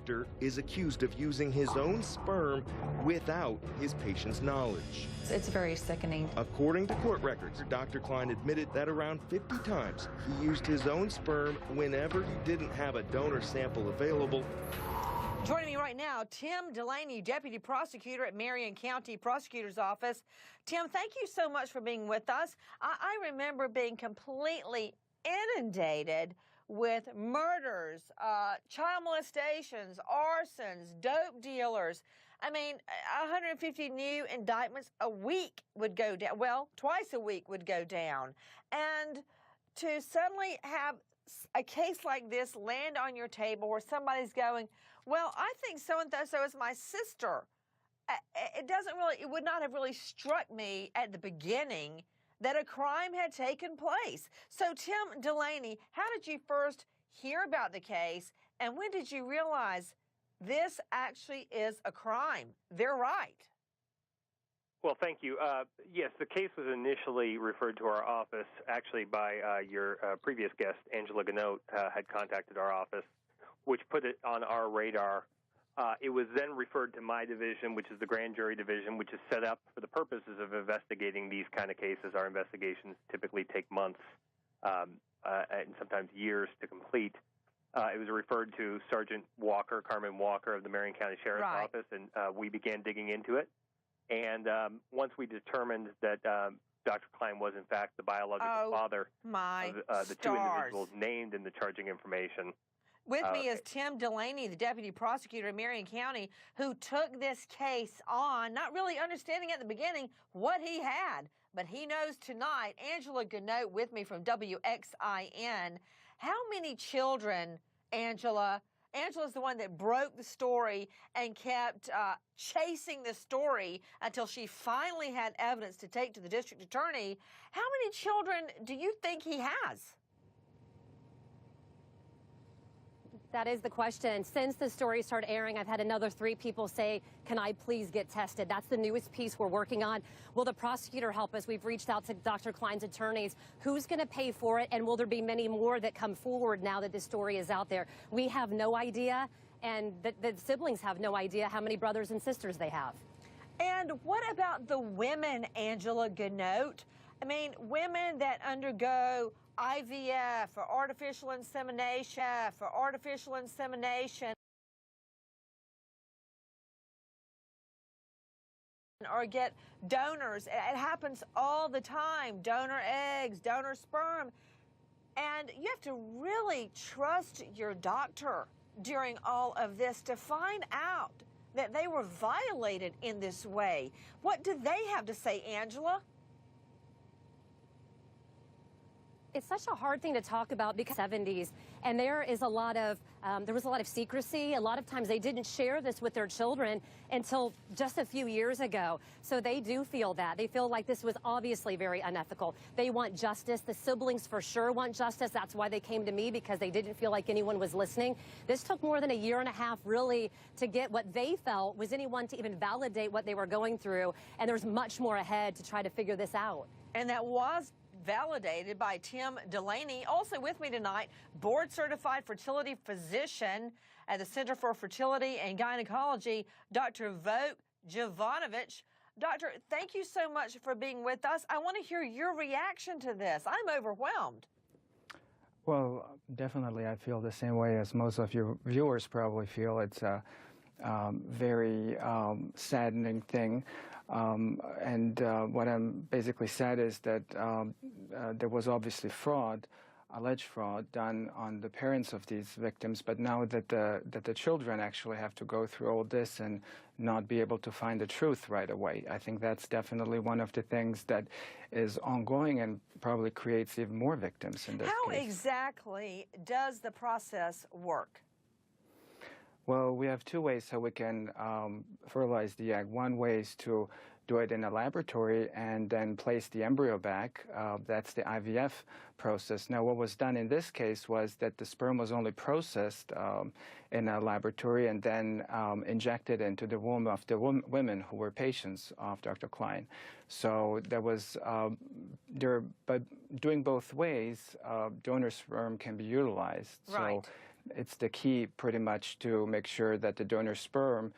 Doctor is accused of using his own sperm without his patient's knowledge. It's very sickening. According to court records, Dr. Klein admitted that around 50 times he used his own sperm whenever he didn't have a donor sample available. Joining me right now, Tim Delaney, Deputy Prosecutor at Marion County Prosecutor's Office. Tim, thank you so much for being with us. I remember being completely inundated with murders, child molestations, arsons, dope dealers. I mean, 150 new indictments a week would go down. Well, twice a week would go down. And to suddenly have a case like this land on your table where somebody's going, well, I think so-and-so is my sister. It would not have really struck me at the beginning that a crime had taken place. So, Tim Delaney, how did you first hear about the case, and when did you realize this actually is a crime? They're right. Well, thank you. Yes, the case was initially referred to our office, actually by your previous guest, Angela Ganote, had contacted our office, which put it on our radar. It was then referred to my division, which is the grand jury division, which is set up for the purposes of investigating these kind of cases. Our investigations typically take months and sometimes years to complete. It was referred to Sergeant Walker, Carmen Walker of the Marion County Sheriff's Office, and we began digging into it. And once we determined that Dr. Klein was, in fact, the biological father of the two individuals named in the charging information. With me is Tim Delaney, the Deputy Prosecutor in Marion County, who took this case on, not really understanding at the beginning what he had, but he knows tonight. Angela Ganote with me from WXIN. How many children, Angela? Angela's the one that broke the story and kept chasing the story until she finally had evidence to take to the district attorney. How many children do you think he has? That is the question. Since the story started airing, I've had another 3 people say, can I please get tested? That's the newest piece we're working on. Will the prosecutor help us? We've reached out to Dr. Klein's attorneys. Who's going to pay for it? And will there be many more that come forward now that this story is out there? We have no idea, and the siblings have no idea how many brothers and sisters they have. And what about the women, Angela Ganote? I mean, women that undergo IVF or artificial insemination, or get donors. It happens all the time. Donor eggs, donor sperm. And you have to really trust your doctor during all of this to find out that they were violated in this way. What do they have to say, Angela? It's such a hard thing to talk about because 70s, and there was a lot of secrecy. A lot of times they didn't share this with their children until just a few years ago. So they do feel that. They feel like this was obviously very unethical. They want justice. The siblings for sure want justice. That's why they came to me, because they didn't feel like anyone was listening. This took more than a year and a half, really, to get what they felt was anyone to even validate what they were going through. And there's much more ahead to try to figure this out. And that was validated by Tim Delaney. Also with me tonight, board-certified fertility physician at the Center for Fertility and Gynecology, Dr. Vuk Jovanovic. Doctor, thank you so much for being with us. I want to hear your reaction to this. I'm overwhelmed. Well, definitely I feel the same way as most of your viewers probably feel. It's a very saddening thing. What I'm basically sad is that there was obviously fraud, alleged fraud, done on the parents of these victims. But now that the children actually have to go through all this and not be able to find the truth right away, I think that's definitely one of the things that is ongoing and probably creates even more victims in this case. How exactly does the process work? Well, we have 2 ways how we can fertilize the egg. One way is to do it in a laboratory and then place the embryo back. That's the IVF process. Now, what was done in this case was that the sperm was only processed in a laboratory and then injected into the womb of the women who were patients of Dr. Klein. So there was, by doing both ways, donor sperm can be utilized. Right. So it's the key pretty much to make sure that the donor sperm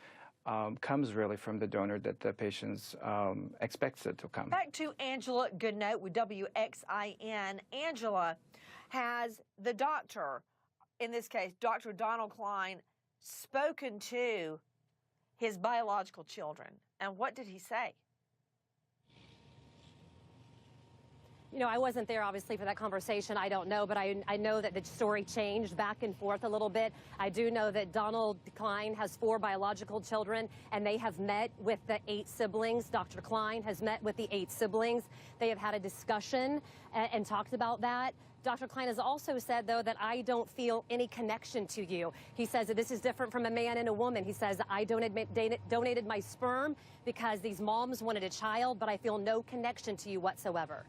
comes really from the donor that the patient expects it to come. Back to Angela Goodnote with WXIN. Angela, has the doctor, in this case, Dr. Donald Klein, spoken to his biological children? And what did he say? You know, I wasn't there, obviously, for that conversation. I don't know, but I know that the story changed back and forth a little bit. I do know that Donald Klein has 4 biological children, and they have met with the 8 siblings. Dr. Klein has met with the 8 siblings. They have had a discussion and talked about that. Dr. Klein has also said, though, that I don't feel any connection to you. He says that this is different from a man and a woman. He says, I donated my sperm because these moms wanted a child, but I feel no connection to you whatsoever.